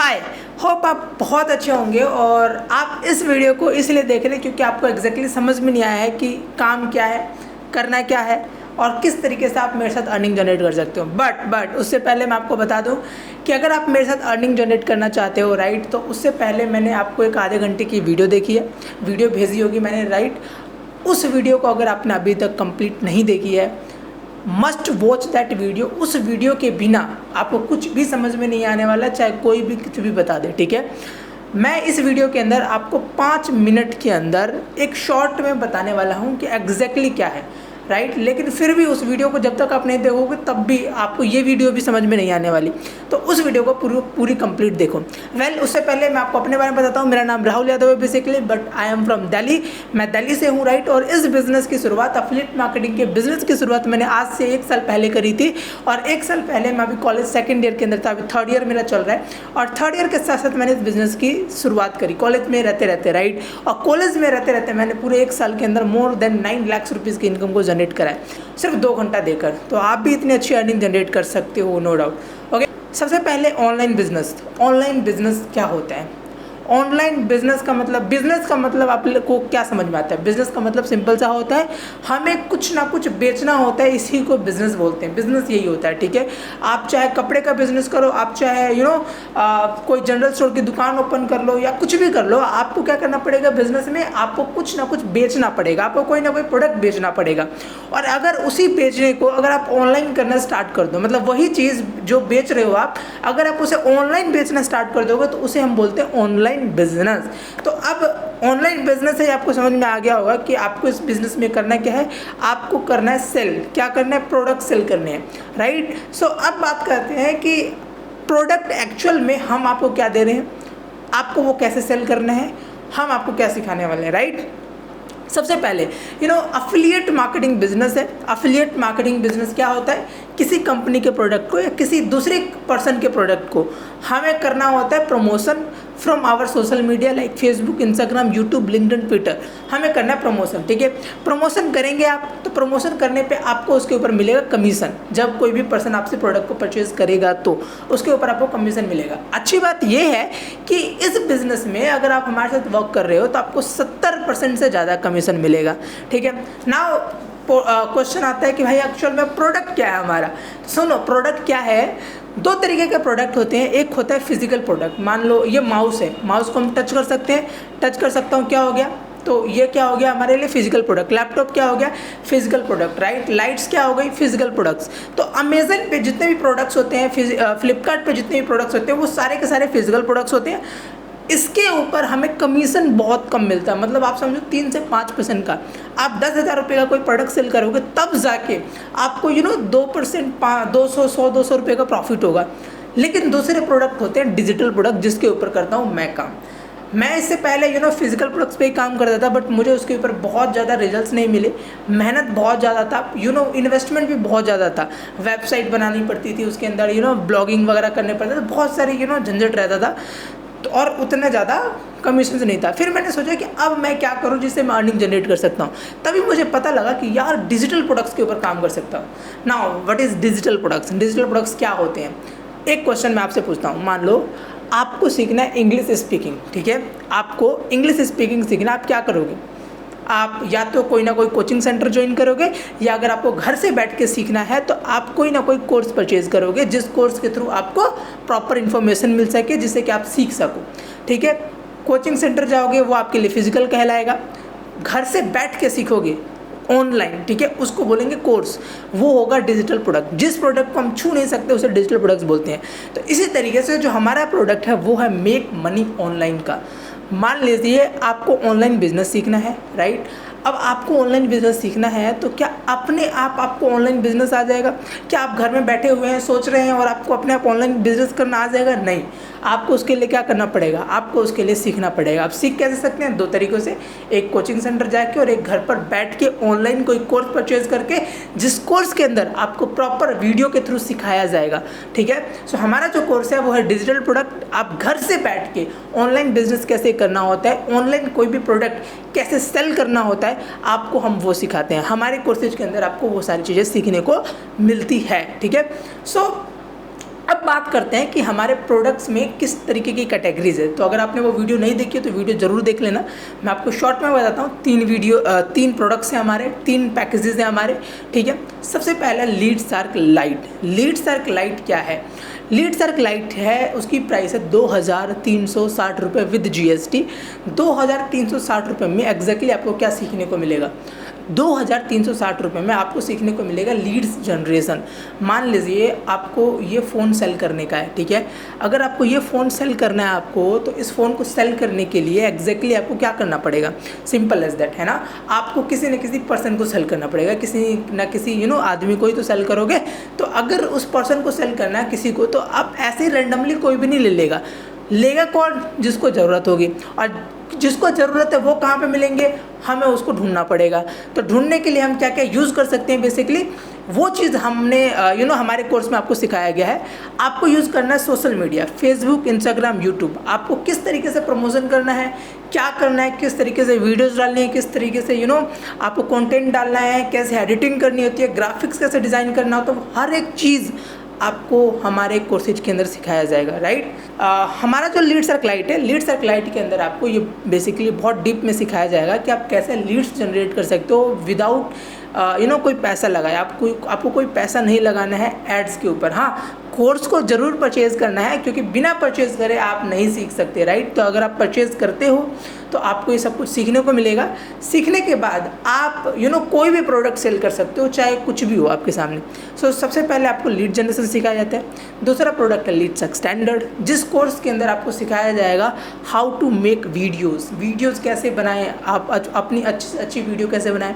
हाय, hope आप बहुत अच्छे होंगे और आप इस वीडियो को इसलिए देख रहे हैं क्योंकि आपको एग्जैक्टली समझ में नहीं आया है कि काम क्या है, करना क्या है और किस तरीके से आप मेरे साथ अर्निंग जनरेट कर सकते हो। बट उससे पहले मैं आपको बता दूं कि अगर आप मेरे साथ अर्निंग जनरेट करना चाहते हो राइट, तो उससे पहले मैंने आपको एक आधे घंटे की वीडियो देखी है, वीडियो भेजी होगी मैंने राइट। उस वीडियो को अगर आपने अभी तक कंप्लीट नहीं देखी है, मस्ट वॉच दैट वीडियो। उस वीडियो के बिना आपको कुछ भी समझ में नहीं आने वाला, चाहे कोई भी कुछ भी बता दे, ठीक है। मैं इस वीडियो के अंदर आपको 5 मिनट के अंदर एक शॉर्ट में बताने वाला हूँ कि एग्जैक्टली क्या है राइट। लेकिन फिर भी उस वीडियो को जब तक आप नहीं देखोगे तब भी आपको ये वीडियो भी समझ में नहीं आने वाली, तो उस वीडियो को पूरी कंप्लीट देखो। उससे पहले मैं आपको अपने बारे में बताता हूँ। मेरा नाम राहुल यादव है basically, but I am from Delhi. मैं दिल्ली से हूँ राइट। और इस बिज़नेस की शुरुआत, एफिलिएट मार्केटिंग के बिज़नेस की शुरुआत मैंने आज से 1 साल पहले करी थी। और 1 साल पहले मैं अभी कॉलेज सेकेंड ईयर के अंदर था, अभी 3rd ईयर मेरा चल रहा है। और 3rd ईयर के साथ साथ मैंने इस बिज़नेस की शुरुआत करी कॉलेज में रहते रहते राइट। और कॉलेज में रहते रहते मैंने पूरे 1 साल के अंदर मोर देन 9 लाख रुपीज़ की इनकम को जनरेट करा है सिर्फ 2 घंटा देकर। तो आप भी इतनी अच्छी अर्निंग जनरेट कर सकते हो, नो डाउट। ओके, सबसे पहले ऑनलाइन बिजनेस। ऑनलाइन बिजनेस क्या होता है? ऑनलाइन बिजनेस का मतलब आप को क्या समझ में आता है? बिजनेस का मतलब सिंपल सा होता है, हमें कुछ ना कुछ बेचना होता है, इसी को बिजनेस बोलते हैं। बिजनेस यही होता है, ठीक है। आप चाहे कपड़े का बिजनेस करो, आप चाहे कोई जनरल स्टोर की दुकान ओपन कर लो या कुछ भी कर लो, आपको क्या करना पड़ेगा बिजनेस में? आपको कुछ ना कुछ बेचना पड़ेगा, आपको कोई ना कोई प्रोडक्ट बेचना पड़ेगा। और अगर उसी बेचने को अगर आप ऑनलाइन करना स्टार्ट कर दो, मतलब वही चीज़ जो बेच रहे हो आप, अगर आप उसे ऑनलाइन बेचना स्टार्ट कर दोगे तो उसे हम बोलते हैं ऑनलाइन बिजनेस। तो अब ऑनलाइन बिजनेस है, आपको समझ में आ गया होगा कि आपको इस बिजनेस में करना क्या है। आपको करना है सेल। क्या करना है? प्रोडक्ट सेल करने हैं राइट। सो अब बात करते हैं कि प्रोडक्ट एक्चुअल में हम आपको क्या दे रहे हैं, आपको वो कैसे सेल करना है, हम आपको क्या सिखाने वाले हैं राइट। सबसे पहले अफिलिएट मार्केटिंग बिजनेस है। अफिलिएट मार्केटिंग बिजनेस क्या होता है? किसी कंपनी के प्रोडक्ट को या किसी दूसरे पर्सन के प्रोडक्ट को हमें करना होता है promotion from our social media like Facebook, Instagram, YouTube, LinkedIn, Twitter. हमें करना है प्रमोशन, ठीक है। प्रमोशन करेंगे आप, तो प्रमोशन करने पे आपको उसके ऊपर मिलेगा कमीशन। जब कोई भी पर्सन आपसे प्रोडक्ट को परचेज करेगा तो उसके ऊपर आपको कमीशन मिलेगा। अच्छी बात यह है कि इस बिजनेस में अगर आप हमारे साथ वर्क कर रहे हो तो आपको 70% से ज़्यादा कमीशन मिलेगा, ठीक है। नाउ क्वेश्चन आता है कि भाई एक्चुअल में प्रोडक्ट क्या है हमारा। तो सुनो, प्रोडक्ट क्या है? 2 तरीके के प्रोडक्ट होते हैं। एक होता है फिजिकल प्रोडक्ट। मान लो ये माउस है, माउस को हम टच कर सकते हैं, टच कर सकता हूँ, क्या हो गया? तो ये क्या हो गया हमारे लिए? Physical product. लैपटॉप क्या हो गया? Physical product right. लाइट्स क्या हो गई? Physical products. तो अमेजन पे जितने भी प्रोडक्ट्स होते हैं, फ्लिपकार्ट पे जितने भी प्रोडक्ट्स होते हैं, वो सारे के सारे फिजिकल प्रोडक्ट्स होते हैं। इसके ऊपर हमें कमीशन बहुत कम मिलता है, मतलब आप समझो 3 से 5% का। आप 10,000 रुपये का कोई प्रोडक्ट सेल करोगे तब जाके आपको 2%, 200, 100, 200 रुपये का प्रॉफिट होगा। लेकिन दूसरे प्रोडक्ट होते हैं डिजिटल प्रोडक्ट, जिसके ऊपर करता हूँ मैं काम। मैं इससे पहले फिजिकल प्रोडक्ट्स पे ही काम करता था, बट मुझे उसके ऊपर बहुत ज़्यादा रिजल्ट्स नहीं मिले। मेहनत बहुत ज़्यादा था, इन्वेस्टमेंट भी बहुत ज़्यादा था। वेबसाइट बनानी पड़ती थी, उसके अंदर ब्लॉगिंग वगैरह करने पड़ते थे, बहुत सारी झंझट रहता था, तो और उतना ज़्यादा कमीशन नहीं था। फिर मैंने सोचा कि अब मैं क्या करूं जिससे मैं अर्निंग जनरेट कर सकता हूं। तभी मुझे पता लगा कि यार डिजिटल प्रोडक्ट्स के ऊपर काम कर सकता हूं। Now what is digital products? Digital products क्या होते हैं? एक क्वेश्चन मैं आपसे पूछता हूं। मान लो आपको सीखना है इंग्लिश स्पीकिंग, ठीक है। आपको इंग्लिश स्पीकिंग सीखना, आप क्या करोगे? आप या तो कोई ना कोई कोचिंग सेंटर ज्वाइन करोगे, या अगर आपको घर से बैठ के सीखना है तो आप कोई ना कोई कोर्स परचेज करोगे, जिस कोर्स के थ्रू आपको प्रॉपर इन्फॉर्मेशन मिल सके, जिससे कि आप सीख सको, ठीक है। कोचिंग सेंटर जाओगे वो आपके लिए फिजिकल कहलाएगा। घर से बैठ के सीखोगे ऑनलाइन, ठीक है, उसको बोलेंगे कोर्स, वो होगा डिजिटल प्रोडक्ट। जिस प्रोडक्ट को हम छू नहीं सकते उसे डिजिटल प्रोडक्ट्स बोलते हैं। तो इसी तरीके से जो हमारा प्रोडक्ट है वो है मेक मनी ऑनलाइन का। मान लीजिए आपको ऑनलाइन बिजनेस सीखना है राइट। अब आपको ऑनलाइन बिजनेस सीखना है तो क्या अपने आप आपको ऑनलाइन बिजनेस आ जाएगा? क्या आप घर में बैठे हुए हैं सोच रहे हैं और आपको अपने आप ऑनलाइन बिजनेस करना आ जाएगा? नहीं, आपको उसके लिए क्या करना पड़ेगा? आपको उसके लिए सीखना पड़ेगा। आप सीख कैसे सकते हैं? 2 तरीक़ों से, एक कोचिंग सेंटर जाके और एक घर पर बैठ के ऑनलाइन कोई कोर्स परचेज करके, जिस कोर्स के अंदर आपको प्रॉपर वीडियो के थ्रू सिखाया जाएगा, ठीक है। सो हमारा जो कोर्स है वो है डिजिटल प्रोडक्ट। आप घर से बैठ के ऑनलाइन बिजनेस कैसे करना होता है, ऑनलाइन कोई भी प्रोडक्ट कैसे सेल करना होता है, आपको हम वो सिखाते हैं। हमारे कोर्सेज के अंदर आपको वो सारी चीज़ें सीखने को मिलती है, ठीक है। सो अब बात करते हैं कि हमारे प्रोडक्ट्स में किस तरीके की कैटेगरीज है। तो अगर आपने वो वीडियो नहीं देखी है तो वीडियो ज़रूर देख लेना। मैं आपको शॉर्ट में बताता हूँ। 3 प्रोडक्ट्स हैं हमारे, 3 पैकेजेस हैं हमारे, ठीक है। सबसे पहला lead shark light. Lead shark light क्या है? लीड शार्क लाइट है, उसकी प्राइस है 2360 रुपये विद GST। 2360 रुपये में एग्जैक्टली आपको क्या सीखने को मिलेगा? 2360 रुपये में आपको सीखने को मिलेगा लीड्स जनरेशन। मान लीजिए आपको ये फ़ोन सेल करने का है, ठीक है। अगर आपको ये फ़ोन सेल करना है आपको, तो इस फ़ोन को सेल करने के लिए एग्जैक्टली आपको क्या करना पड़ेगा? सिंपल एज दैट, है ना। आपको किसी न किसी पर्सन को सेल करना पड़ेगा, किसी न किसी आदमी को ही तो सेल करोगे। तो अगर उस पर्सन को सेल करना है किसी को, तो आप ऐसे रेंडमली कोई भी नहीं लेगा। लेगा कौन? जिसको ज़रूरत होगी। और जिसको ज़रूरत है वो कहाँ पे मिलेंगे? हमें उसको ढूंढना पड़ेगा। तो ढूंढने के लिए हम क्या क्या यूज़ कर सकते हैं? बेसिकली वो चीज़ हमने हमारे कोर्स में आपको सिखाया गया है। आपको यूज़ करना है social media, Facebook, Instagram, YouTube. आपको किस तरीके से प्रमोशन करना है, क्या करना है, किस तरीके से वीडियोज़ डालनी है, किस तरीके से आपको कंटेंट डालना है, कैसे एडिटिंग करनी होती है, ग्राफिक्स कैसे डिज़ाइन करना होता है, हर एक चीज़ आपको हमारे कोर्सेज के अंदर सिखाया जाएगा, राइट। हमारा जो लीड शार्क लाइट है, लीड शार्क लाइट के अंदर आपको ये बेसिकली बहुत डीप में सिखाया जाएगा कि आप कैसे लीड्स जनरेट कर सकते हो विदाउट कोई पैसा लगाए। आपको कोई पैसा नहीं लगाना है एड्स के ऊपर। हाँ, कोर्स को ज़रूर परचेज़ करना है, क्योंकि बिना परचेज़ करे आप नहीं सीख सकते, राइट। तो अगर आप परचेज़ करते हो तो आपको ये सब कुछ सीखने को मिलेगा। सीखने के बाद आप कोई भी प्रोडक्ट सेल कर सकते हो, चाहे कुछ भी हो आपके सामने। सबसे पहले आपको लीड जनरेशन सिखाया जाता है। दूसरा प्रोडक्ट है लीड शार्क स्टैंडर्ड, जिस कोर्स के अंदर आपको सिखाया जाएगा हाउ टू मेक वीडियोज़ कैसे बनाएं, आप अपनी अच्छी से अच्छी वीडियो कैसे बनाएं,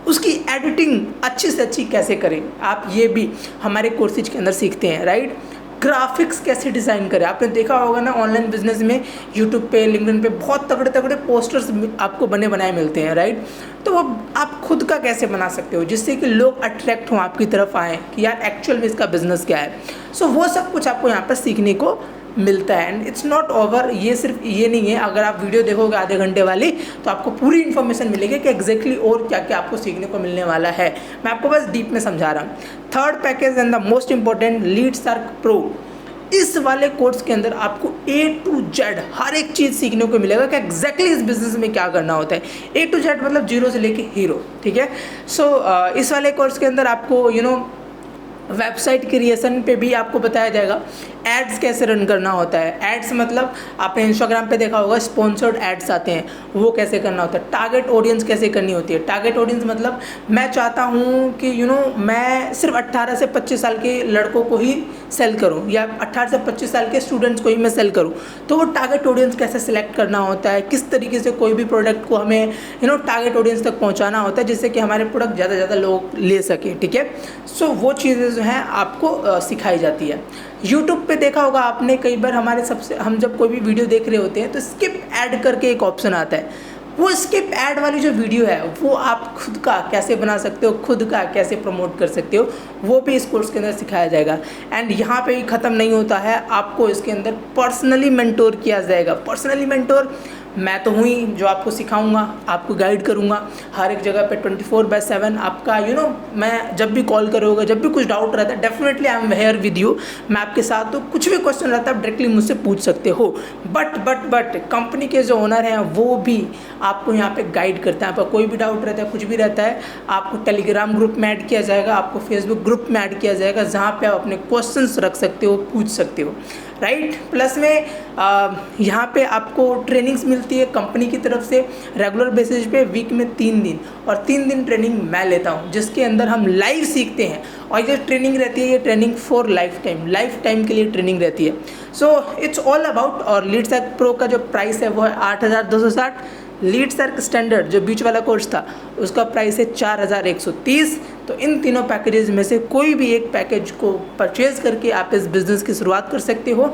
उसकी एडिटिंग अच्छी से अच्छी कैसे करें, आप ये भी हमारे कोर्सेज के अंदर सीखते हैं, राइट। ग्राफिक्स कैसे डिज़ाइन करें, आपने देखा होगा ना ऑनलाइन बिजनेस में, यूट्यूब पे, लिंक्डइन पे बहुत तगड़े तगड़े पोस्टर्स आपको बने बनाए मिलते हैं, राइट। तो वो आप खुद का कैसे बना सकते हो जिससे कि लोग अट्रैक्ट हों, आपकी तरफ आएँ कि यार एक्चुअल में इसका बिजनेस क्या है। वो सब कुछ आपको यहाँ पर सीखने को मिलता है। एंड इट्स नॉट ओवर, ये सिर्फ ये नहीं है। अगर आप वीडियो देखोगे आधे घंटे वाली, तो आपको पूरी इन्फॉर्मेशन मिलेगी कि एग्जैक्टली और क्या क्या आपको सीखने को मिलने वाला है। मैं आपको बस डीप में समझा रहा हूँ। Third package and the most important, lead shark pro. इस वाले कोर्स के अंदर आपको A to Z हर एक चीज़ सीखने को मिलेगा कि एग्जैक्टली इस बिजनेस में क्या करना होता है। A to Z मतलब जीरो से लेके हीरो, ठीक है। इस वाले कोर्स के अंदर आपको वेबसाइट क्रिएशन पे भी आपको बताया जाएगा, एड्स कैसे रन करना होता है। एड्स मतलब आपने इंस्टाग्राम पे देखा होगा स्पॉन्सर्ड एड्स आते हैं, वो कैसे करना होता है। टारगेट ऑडियंस कैसे करनी होती है। टारगेट ऑडियंस मतलब मैं चाहता हूँ कि मैं सिर्फ 18 से 25 साल के लड़कों को ही सेल करूँ, या 18 से 25 साल के स्टूडेंट्स को ही मैं सेल करूँ। तो वो टारगेट ऑडियंस कैसे सिलेक्ट करना होता है, किस तरीके से कोई भी प्रोडक्ट को हमें टारगेट ऑडियंस तक पहुँचाना होता है, जिससे कि हमारे प्रोडक्ट ज़्यादा से ज़्यादा लोग ले सकें, ठीक है। वो चीज़ें जो हैं आपको सिखाई जाती है। यूट्यूब पे देखा होगा आपने कई बार, हम जब कोई भी वीडियो देख रहे होते हैं तो स्किप ऐड करके एक ऑप्शन आता है। वो स्किप ऐड वाली जो वीडियो है वो आप खुद का कैसे बना सकते हो, खुद का कैसे प्रमोट कर सकते हो, वो भी इस कोर्स के अंदर सिखाया जाएगा। एंड यहाँ पे ही ख़त्म नहीं होता है, आपको इसके अंदर पर्सनली मेंटोर किया जाएगा। पर्सनली मेंटोर मैं तो हूँ ही, जो आपको सिखाऊंगा, आपको गाइड करूँगा हर एक जगह पे 24/7 आपका मैं जब भी कॉल करोगे, जब भी कुछ डाउट रहता है, definitely I am here with you, मैं आपके साथ। तो कुछ भी क्वेश्चन रहता है आप डायरेक्टली मुझसे पूछ सकते हो। बट कंपनी के जो ओनर हैं वो भी आपको यहाँ पे गाइड करते हैं। आपका कोई भी डाउट रहता है, कुछ भी रहता है, आपको टेलीग्राम ग्रुप में ऐड किया जाएगा, आपको फेसबुक ग्रुप में ऐड किया जाएगा, जहाँ पे आप अपने क्वेश्चंस रख सकते हो, पूछ सकते हो, राइट। प्लस में यहाँ पे आपको ट्रेनिंग्स मिलती है कंपनी की तरफ से रेगुलर बेसिस पे, वीक में 3 दिन, और 3 दिन ट्रेनिंग मैं लेता हूँ, जिसके अंदर हम लाइव सीखते हैं। और ये ट्रेनिंग रहती है, ये ट्रेनिंग फॉर लाइफ टाइम के लिए ट्रेनिंग रहती है। It's all about. और लीड शार्क प्रो का जो प्राइस है वो है 8,260। लीड शार्क स्टैंडर्ड जो बीच वाला कोर्स था उसका प्राइस है 4,130। तो इन तीनों पैकेजेस में से कोई भी एक पैकेज को परचेज़ करके आप इस बिज़नेस की शुरुआत कर सकते हो।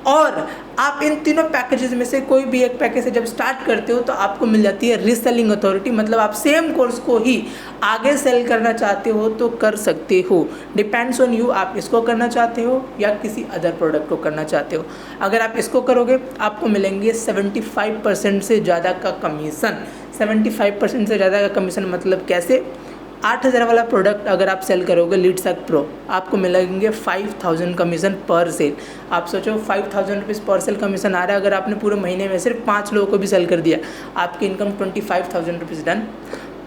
और आप इन तीनों पैकेजेस में से कोई भी एक पैकेज से जब स्टार्ट करते हो तो आपको मिल जाती है रीसेलिंग अथॉरिटी, मतलब आप सेम कोर्स को ही आगे सेल करना चाहते हो तो कर सकते हो। डिपेंड्स ऑन यू, आप इसको करना चाहते हो या किसी अदर प्रोडक्ट को करना चाहते हो। अगर आप इसको करोगे आपको मिलेंगे 75% से ज़्यादा का कमीशन। 75% से ज़्यादा का कमीशन मतलब कैसे? 8,000 वाला प्रोडक्ट अगर आप सेल करोगे लीडसर्क प्रो, आपको मिलेंगे 5,000 कमीशन पर सेल। आप सोचो 5,000 रुपीज़ पर सेल कमीशन आ रहा है। अगर आपने पूरे महीने में सिर्फ 5 लोगों को भी सेल कर दिया, आपकी इनकम 25,000 रुपीज़ डन।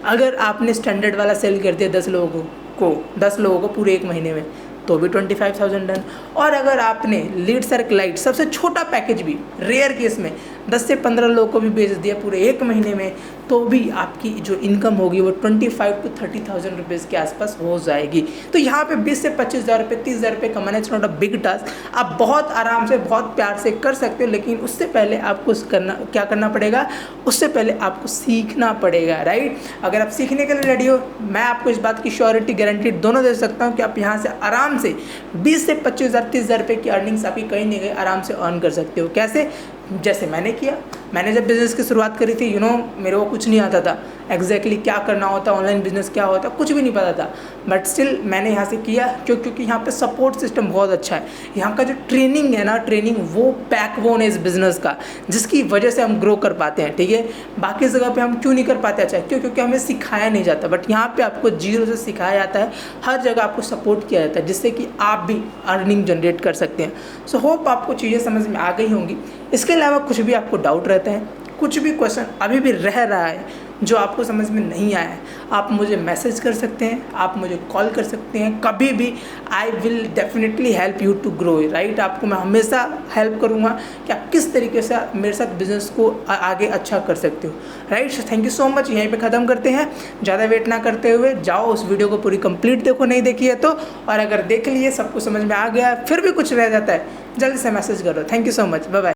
अगर आपने स्टैंडर्ड वाला सेल कर दिया 10 लोगों को पूरे एक महीने में, तो भी 25,000 डन। और अगर आपने लीडसर्क लाइट सबसे छोटा पैकेज भी रेयर केस में 10 से 15 लोगों को भी बेच दिया पूरे एक महीने में, तो भी आपकी जो इनकम होगी वो 25 to 30,000 रुपीज़ के आसपास हो जाएगी। तो यहाँ पे 20 से 25,000 रुपये, 30,000 रुपये कमाना it's not a big task. आप बहुत आराम से, बहुत प्यार से कर सकते हो, लेकिन उससे पहले आपको क्या करना पड़ेगा, उससे पहले आपको सीखना पड़ेगा, राइट। अगर आप सीखने के लिए रेडी हो, मैं आपको इस बात की श्योरिटी, गारंटी दोनों दे सकता हूँ कि आप यहाँ से आराम से 20 से 25,000, 30,000 रुपये की अर्निंग्स आपकी कहीं नहीं गई आराम से अर्न कर सकते हो। कैसे? जैसे मैंने किया। मैंने जब बिज़नेस की शुरुआत करी थी, मेरे को कुछ नहीं आता था, एग्जैक्टली क्या करना होता, ऑनलाइन बिजनेस क्या होता, कुछ भी नहीं पता था, बट स्टिल मैंने यहाँ से किया। क्योंकि यहाँ पे सपोर्ट सिस्टम बहुत अच्छा है। यहाँ का जो ट्रेनिंग है ना, वो बैकबोन है इस बिज़नेस का, जिसकी वजह से हम ग्रो कर पाते हैं, ठीक है। बाकी जगह पे हम क्यों नहीं कर पाते? अच्छा, क्योंकि हमें सिखाया नहीं जाता, बट यहाँ पे आपको जीरो से सिखाया जाता है। हर जगह आपको सपोर्ट किया जाता है, जिससे कि आप भी अर्निंग जनरेट कर सकते हैं। सो होप आपको चीज़ें समझ में आ गई होंगी। इसके अलावा कुछ भी आपको डाउट रहता है, कुछ भी क्वेश्चन अभी भी रह रहा है जो आपको समझ में नहीं आया है, आप मुझे मैसेज कर सकते हैं, आप मुझे कॉल कर सकते हैं, कभी भी। I will definitely help you to grow, right. आपको मैं हमेशा हेल्प करूँगा कि आप किस तरीके से मेरे साथ बिज़नेस को आगे अच्छा कर सकते हो, right. So thank you so much. यहीं पे ख़त्म करते हैं, ज़्यादा वेट ना करते हुए जाओ उस वीडियो को पूरी कंप्लीट देखो, नहीं देखी है तो। और अगर देख लिए, सब कुछ समझ में आ गया, फिर भी कुछ रह जाता है, जल्दी से मैसेज करो। Thank you so much, bye bye.